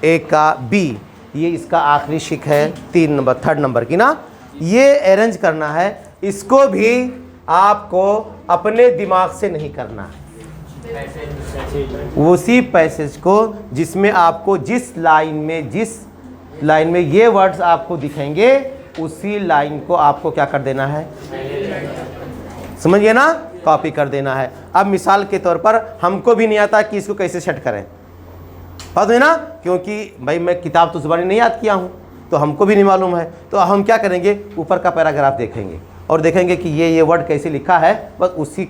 ए का बी, ये इसका आखिरी शिक है 3 नंबर, 3rd नंबर की ना, ये अरेंज करना है। इसको भी आपको अपने दिमाग से नहीं करना है, उसी पैसेज को जिसमें आपको जिस लाइन में ये वर्ड्स आपको दिखेंगे उसी लाइन को आपको क्या कर देना है, समझिए ना, कॉपी कर देना है। अब मिसाल के तौर पर हमको भी नहीं आता कि इसको कैसे सेट करें, बात है ना, क्योंकि भाई मैं किताब तो ज़ुबानी नहीं याद किया हूँ, तो हमको भी नहीं मालूम है। तो हम क्या करेंगे, ऊपर का पैराग्राफ देखेंगे और देखेंगे कि ये वर्ड कैसे लिखा है, बस उसी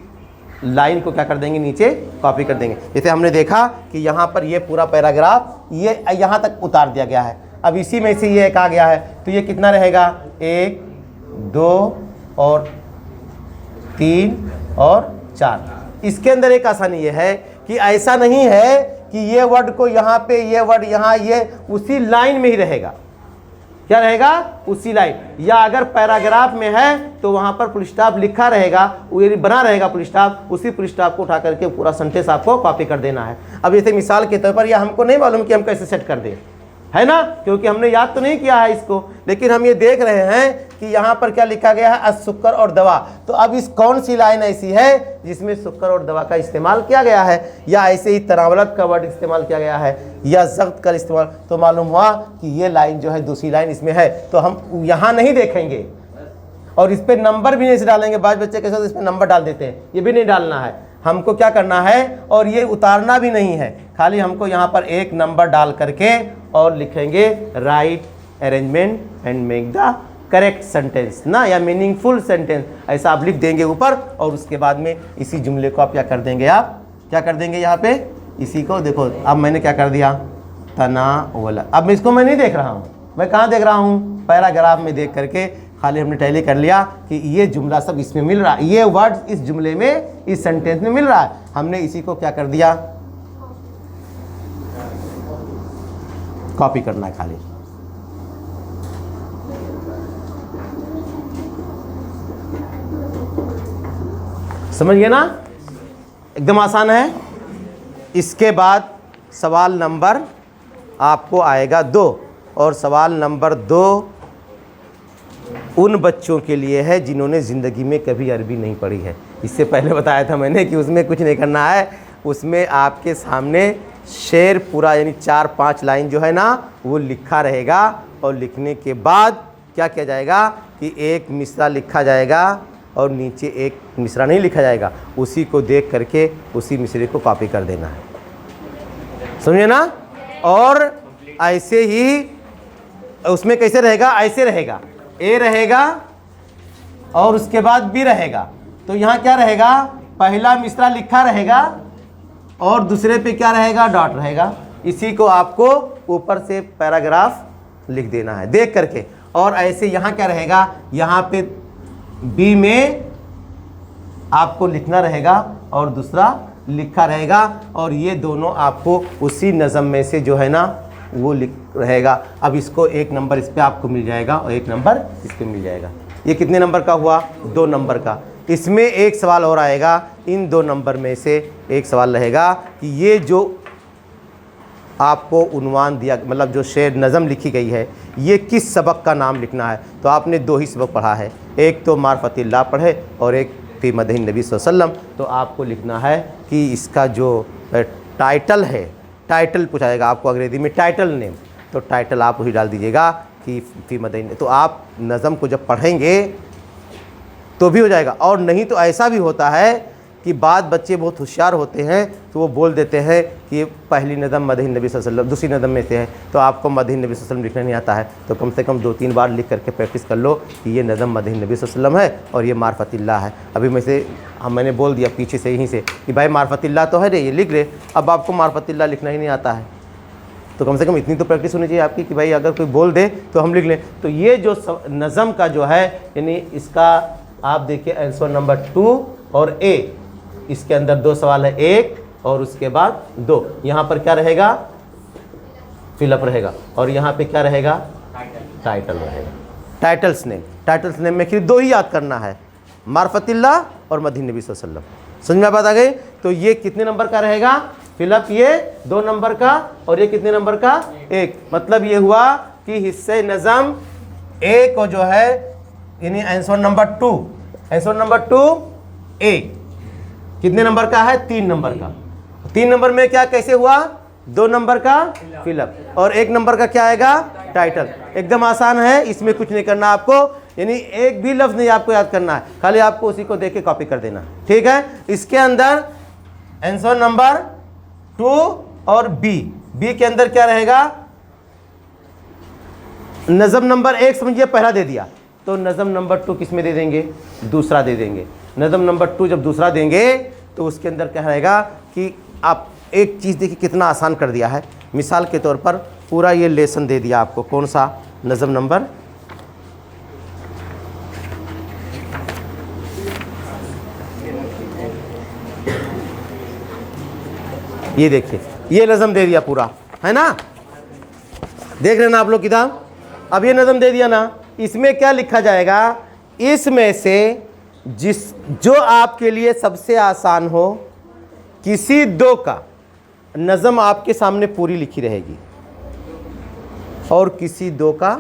लाइन को क्या कर देंगे, नीचे कॉपी कर देंगे। जैसे हमने देखा कि यहाँ पर ये पूरा पैराग्राफ ये यहाँ तक उतार दिया गया है। अब इसी में से ये एक आ गया है, तो ये कितना रहेगा, 1 2 और 3 और 4। इसके अंदर एक आसानी ये है कि ऐसा नहीं है कि ये वर्ड को यहाँ पे, ये वर्ड यहाँ, ये उसी लाइन में ही रहेगा। क्या रहेगा, उसी लाइन, या अगर पैराग्राफ में है तो वहाँ पर फुल स्टॉप लिखा रहेगा, वो बना रहेगा फुल स्टॉप, उसी फुल स्टॉप को उठा करके पूरा सेंटेंस आपको कॉपी कर देना है। अब जैसे मिसाल के तौर पर यह हमको नहीं मालूम कि हम कैसे सेट कर दें, है ना, क्योंकि हमने याद तो नहीं किया है इसको, लेकिन हम ये देख रहे हैं कि यहाँ पर क्या लिखा गया है, अस्सुकर और दवा। तो अब इस कौन सी लाइन ऐसी है जिसमें सुक्कर और दवा का इस्तेमाल किया गया है, या ऐसे ही तनावलत का वर्ड इस्तेमाल किया गया है, या ज़ब्त का इस्तेमाल, तो मालूम हुआ कि ये लाइन जो है दूसरी लाइन इसमें है। तो हम यहाँ नहीं देखेंगे और इस पर नंबर भी नहीं डालेंगे। बाद बच्चे कैसे तो इस पर नंबर डाल देते हैं, ये भी नहीं डालना है हमको, क्या करना है, और ये उतारना भी नहीं है, खाली हमको यहाँ पर एक नंबर डाल करके और लिखेंगे right arrangement and make the correct sentence ना, या मीनिंगफुल सेंटेंस, ऐसा आप लिख देंगे ऊपर। और उसके बाद में इसी जुमले को आप क्या कर देंगे, आप क्या कर देंगे यहाँ पे, इसी को देखो, अब मैंने क्या कर दिया, तनावला। अब इसको मैं नहीं देख रहा हूँ, मैं कहाँ देख रहा हूँ, पैराग्राफ में देख करके खाली हमने टैली कर लिया कि ये जुमला सब इसमें मिल रहा है, ये वर्ड इस जुमले में, इस सेंटेंस में मिल रहा है। हमने इसी को क्या कर दिया, कॉपी करना है खाली। समझ गए ना, एकदम आसान है। इसके बाद सवाल नंबर आपको आएगा 2, और सवाल नंबर 2 उन बच्चों के लिए है जिन्होंने ज़िंदगी में कभी अरबी नहीं पढ़ी है। इससे पहले बताया था मैंने कि उसमें कुछ नहीं करना है, उसमें आपके सामने शेर पूरा यानी 4-5 लाइन जो है ना वो लिखा रहेगा, और लिखने के बाद क्या किया जाएगा कि एक मिसरा लिखा जाएगा और नीचे एक मिसरा नहीं लिखा जाएगा, उसी को देख करके उसी मिसरे को कॉपी कर देना है, समझे ना। और ऐसे ही उसमें कैसे रहेगा, ऐसे रहेगा, ए रहेगा और उसके बाद बी रहेगा। तो यहाँ क्या रहेगा, पहला मिसरा लिखा रहेगा और दूसरे पे क्या रहेगा, डॉट रहेगा। इसी को आपको ऊपर से पैराग्राफ लिख देना है देख करके। और ऐसे यहाँ क्या रहेगा, यहाँ पे बी में आपको लिखना रहेगा और दूसरा लिखा रहेगा, और ये दोनों आपको उसी नज़म में से जो है ना वो लिख रहेगा। अब इसको 1 नंबर इस पर आपको मिल जाएगा और 1 नंबर इस पर मिल जाएगा। ये कितने नंबर का हुआ, 2 नंबर का। इसमें एक सवाल और आएगा, इन 2 नंबर में से एक सवाल रहेगा कि ये जो आपको उन्वान दिया, मतलब जो शेर नज़म लिखी गई है, ये किस सबक का नाम लिखना है। तो आपने 2 ही सबक पढ़ा है, एक तो मार्फतिल्लाह पढ़े और एक फ़ी मदह नबी सल्लल्लाहु अलैहि वसल्लम। तो आपको लिखना है कि इसका जो टाइटल है, टाइटल पूछा जाएगा आपको अंग्रेज़ी में टाइटल नेम, तो टाइटल आप वही डाल दीजिएगा कि फ़ी मदह। तो आप नज़म को जब पढ़ेंगे तो भी हो जाएगा। और नहीं तो ऐसा भी होता है कि बाद बच्चे बहुत होशियार होते हैं तो वो बोल देते हैं कि पहली नज़म मदह नबी सल्लल्लाहु अलैहि वसल्लम दूसरी नज़म में से है, तो आपको मदह नबी सल्लल्लाहु अलैहि वसल्लम लिखना नहीं आता है, तो कम से कम 2-3 बार लिख करके प्रैक्टिस कर लो कि ये नज़म मदह नबी सल्लल्लाहु अलैहि वसल्लम है और ये मार्फतिल्लाह है। अभी मैंने बोल दिया पीछे से यहीं से कि भाई मार्फतिल्लाह तो है रे, ये लिख रहे, अब आपको मार्फतिल्लाह लिखना ही नहीं आता है, तो कम से कम इतनी तो प्रैक्टिस होनी चाहिए आपकी कि भाई अगर कोई बोल दे तो हम लिख लें। तो ये जो नज़म का जो है, यानी इसका आप देखिए आंसर नंबर 2 और ए, इसके अंदर 2 सवाल है, 1 और उसके बाद 2। यहाँ पर क्या रहेगा, फिलअप रहेगा, और यहाँ पे क्या रहेगा, टाइटल रहेगा। टाइटल्स नेम में फिर 2 ही याद करना है, मार्फतिल्लाह और मदह नबी सल्लल्लाहु अलैहि वसल्लम। समझ में बात आ गई। तो ये कितने नंबर का रहेगा, फिलअप ये 2 नंबर का और ये कितने नंबर का 1। मतलब ये हुआ कि हिस्से नज़म ए को जो है यानी आंसर नंबर 2, आंसर नंबर 2 ए कितने नंबर का है 3 नंबर का। 3 नंबर में क्या कैसे हुआ 2 नंबर का फिलअप और 1 नंबर का क्या आएगा टाइटल। एकदम आसान है, इसमें कुछ नहीं करना आपको, यानी एक भी लफ्ज़ नहीं आपको याद करना है, खाली आपको उसी को देख के कॉपी कर देना। ठीक है, इसके अंदर आंसर नंबर 2 और बी के अंदर क्या रहेगा नज़म नंबर 1 समझिए पहला दे दिया तो नज़म नंबर 2 किस में दे देंगे दूसरा दे देंगे। नज़म नंबर 2 जब दूसरा देंगे तो उसके अंदर क्या रहेगा कि आप एक चीज़ देखिए कितना आसान कर दिया है। मिसाल के तौर पर पूरा ये लेसन दे दिया आपको, कौन सा नज़म नंबर ये देखिए ये नज़म दे दिया पूरा है ना, देख रहे ना आप लोग किताब। अब ये नज़म दे दिया ना, इसमें क्या लिखा जाएगा, इसमें से जो आपके लिए सबसे आसान हो किसी 2 का नज़म आपके सामने पूरी लिखी रहेगी और किसी 2 का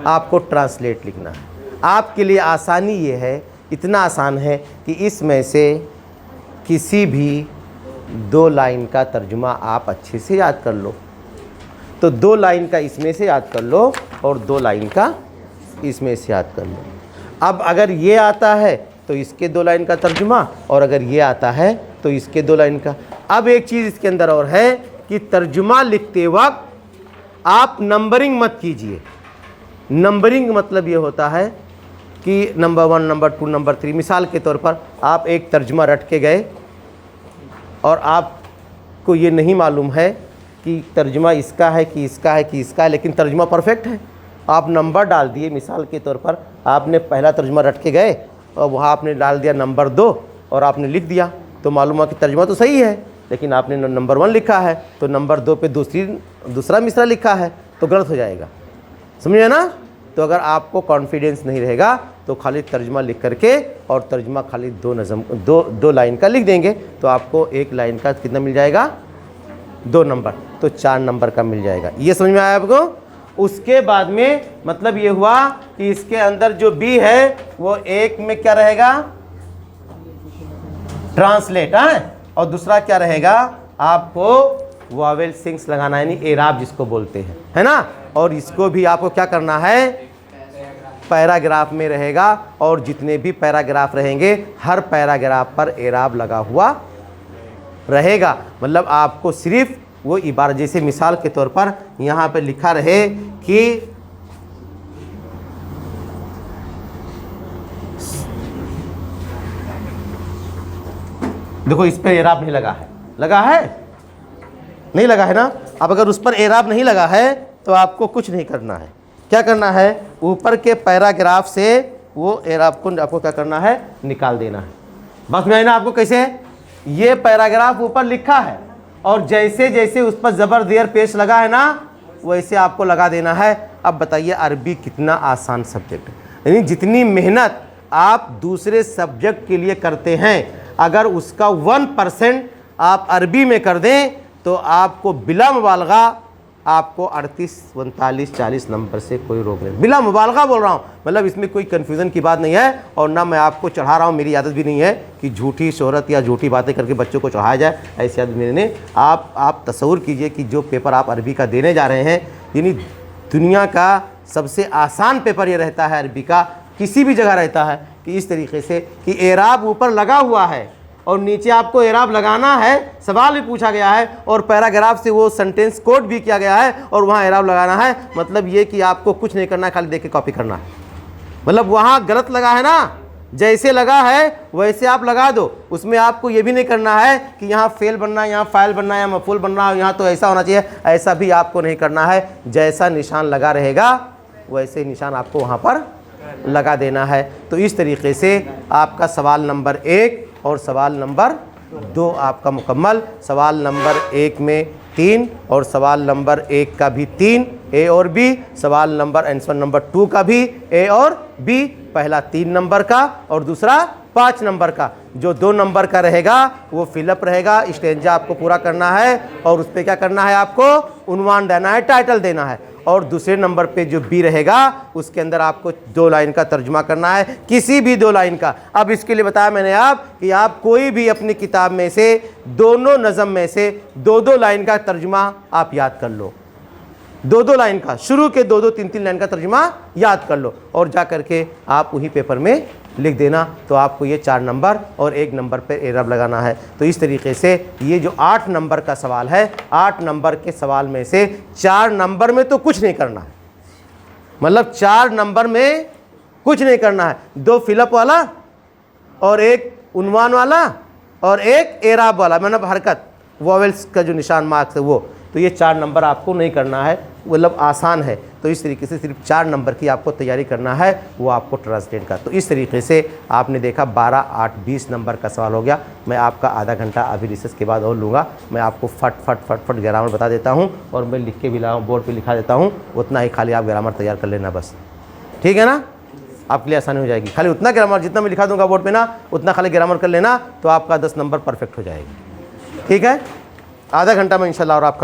आपको ट्रांसलेट लिखना है। आपके लिए आसानी ये है, इतना आसान है कि इसमें से किसी भी 2 लाइन का तर्जुमा आप अच्छे से याद कर लो। तो 2 लाइन का इसमें से याद कर लो और 2 लाइन का इसमें से याद कर लो। अब अगर ये आता है तो इसके 2 लाइन का तर्जुमा और अगर ये आता है तो इसके 2 लाइन का। अब एक चीज़ इसके अंदर और है कि तर्जुमा लिखते वक्त आप नंबरिंग मत कीजिए। नंबरिंग मतलब ये होता है कि नंबर 1, नंबर 2, नंबर 3। मिसाल के तौर पर आप एक तर्जुमा रट के गए और आपको ये नहीं मालूम है कि तर्जुमा इसका है कि इसका है कि इसका है, लेकिन तर्जुमा परफेक्ट है, आप नंबर डाल दिए। मिसाल के तौर पर आपने पहला तर्जुमा रट के गए और वहाँ आपने डाल दिया नंबर 2 और आपने लिख दिया, तो मालूम हुआ कि तर्जुमा तो सही है लेकिन आपने नंबर 1 लिखा है तो नंबर 2 पे दूसरा मिसरा लिखा है तो गलत हो जाएगा, समझे ना। तो अगर आपको कॉन्फिडेंस नहीं रहेगा तो खाली तर्जुमा लिख करके और तर्जुमा खाली 2 लाइन का लिख देंगे तो आपको 1 लाइन का कितना मिल जाएगा 2 नंबर, तो 4 नंबर का मिल जाएगा। ये समझ में आया आपको। उसके बाद में मतलब ये हुआ कि इसके अंदर जो बी है वो एक में क्या रहेगा ट्रांसलेट है और दूसरा क्या रहेगा आपको वावेल सिंक्स लगाना है, यानी एराब जिसको बोलते हैं, है ना। और इसको भी आपको क्या करना है पैराग्राफ में रहेगा और जितने भी पैराग्राफ रहेंगे हर पैराग्राफ पर एराब लगा हुआ रहेगा। मतलब आपको सिर्फ वो इबारत, जैसे मिसाल के तौर पर यहाँ पे लिखा रहे कि देखो इस पर एराब नहीं लगा है, लगा है नहीं लगा है ना। अब अगर उस पर एराब नहीं लगा है तो आपको कुछ नहीं करना है, क्या करना है ऊपर के पैराग्राफ से वो एराब को आपको क्या करना है निकाल देना है। बस में ना आपको कैसे ये पैराग्राफ ऊपर लिखा है और जैसे जैसे उस पर ज़बर देर पेश लगा है ना वैसे आपको लगा देना है। अब बताइए अरबी कितना आसान सब्जेक्ट है, यानी जितनी मेहनत आप दूसरे सब्जेक्ट के लिए करते हैं अगर उसका 1% आप अरबी में कर दें तो आपको बिला मुबालगा आपको 38, 39, 40 नंबर से कोई रोक नहीं, बिला मुबालगा बोल रहा हूँ। मतलब इसमें कोई कन्फ्यूज़न की बात नहीं है और ना मैं आपको चढ़ा रहा हूँ, मेरी आदत भी नहीं है कि झूठी शोहरत या झूठी बातें करके बच्चों को चढ़ाया जाए, ऐसी आदत मेरी नहीं। आप तसव्वुर कीजिए कि जो पेपर आप अरबी का देने जा रहे हैं यानी दुनिया का सबसे आसान पेपर ये रहता है अरबी का, किसी भी जगह रहता है कि इस तरीके से कि एराब ऊपर लगा हुआ है और नीचे आपको एराब लगाना है, सवाल भी पूछा गया है और पैराग्राफ से वो सेंटेंस कोड भी किया गया है और वहाँ एराब लगाना है। मतलब ये कि आपको कुछ नहीं करना है, खाली देख के कॉपी करना है। मतलब वहाँ गलत लगा है ना, जैसे लगा है वैसे आप लगा दो। उसमें आपको ये भी नहीं करना है कि यहाँ फेल बनना है, यहाँ फाइल बनना है, या मफूल बनना है, यहाँ तो ऐसा होना चाहिए, ऐसा भी आपको नहीं करना है। जैसा निशान लगा रहेगा वैसे निशान आपको वहाँ पर लगा देना है। तो इस तरीके से आपका सवाल नंबर 1 और सवाल नंबर 2 आपका मुकम्मल। सवाल नंबर 1 में 3 और सवाल नंबर 1 का भी 3 ए और बी, सवाल नंबर आंसर नंबर 2 का भी ए और बी, पहला 3 नंबर का और दूसरा 5 नंबर का, जो 2 नंबर का रहेगा वो फिलअप रहेगा, स्टेंजा आपको पूरा करना है और उस पर क्या करना है, आपको उन्वान देना है, टाइटल देना है। और दूसरे नंबर पे जो बी रहेगा उसके अंदर आपको 2 लाइन का तर्जुमा करना है, किसी भी 2 लाइन का। अब इसके लिए बताया मैंने आप कि आप कोई भी अपनी किताब में से दोनों नज़म में से 2-2 लाइन का तर्जुमा आप याद कर लो, 2-2 लाइन का, शुरू के 2-2 3-3 लाइन का तर्जुमा याद कर लो और जा करके आप वही पेपर में लिख देना। तो आपको ये 4 नंबर और 1 नंबर पे एरर लगाना है। तो इस तरीके से ये जो 8 नंबर का सवाल है, 8 नंबर के सवाल में से 4 नंबर में तो कुछ नहीं करना है, मतलब 4 नंबर में कुछ नहीं करना है, 2 फिलअप वाला और 1 उन्वान वाला और 1 एराब वाला, मतलब हरकत वॉवेल्स का जो निशान मार्क्स है वो। तो ये 4 नंबर आपको नहीं करना है, मतलब आसान है। तो इस तरीके से सिर्फ 4 नंबर की आपको तैयारी करना है, वो आपको ट्रांसलेट का। तो इस तरीके से आपने देखा 12, 8, 20 नंबर का सवाल हो गया। मैं आपका आधा घंटा अभी रिसर्च के बाद और लूँगा। मैं आपको फट ग्रामर बता देता हूँ और मैं लिख के भी लाऊँ, बोर्ड पर लिखा देता हूँ, उतना ही खाली आप ग्रामर तैयार कर लेना बस, ठीक है ना। आपके लिए आसानी हो जाएगी, खाली उतना ग्रामर जितना मैं लिखा दूँगा बोर्ड पे ना, उतना खाली ग्रामर कर लेना, तो आपका 10 नंबर परफेक्ट हो जाएगी, ठीक है। आधा घंटा में इंशाल्लाह और आपका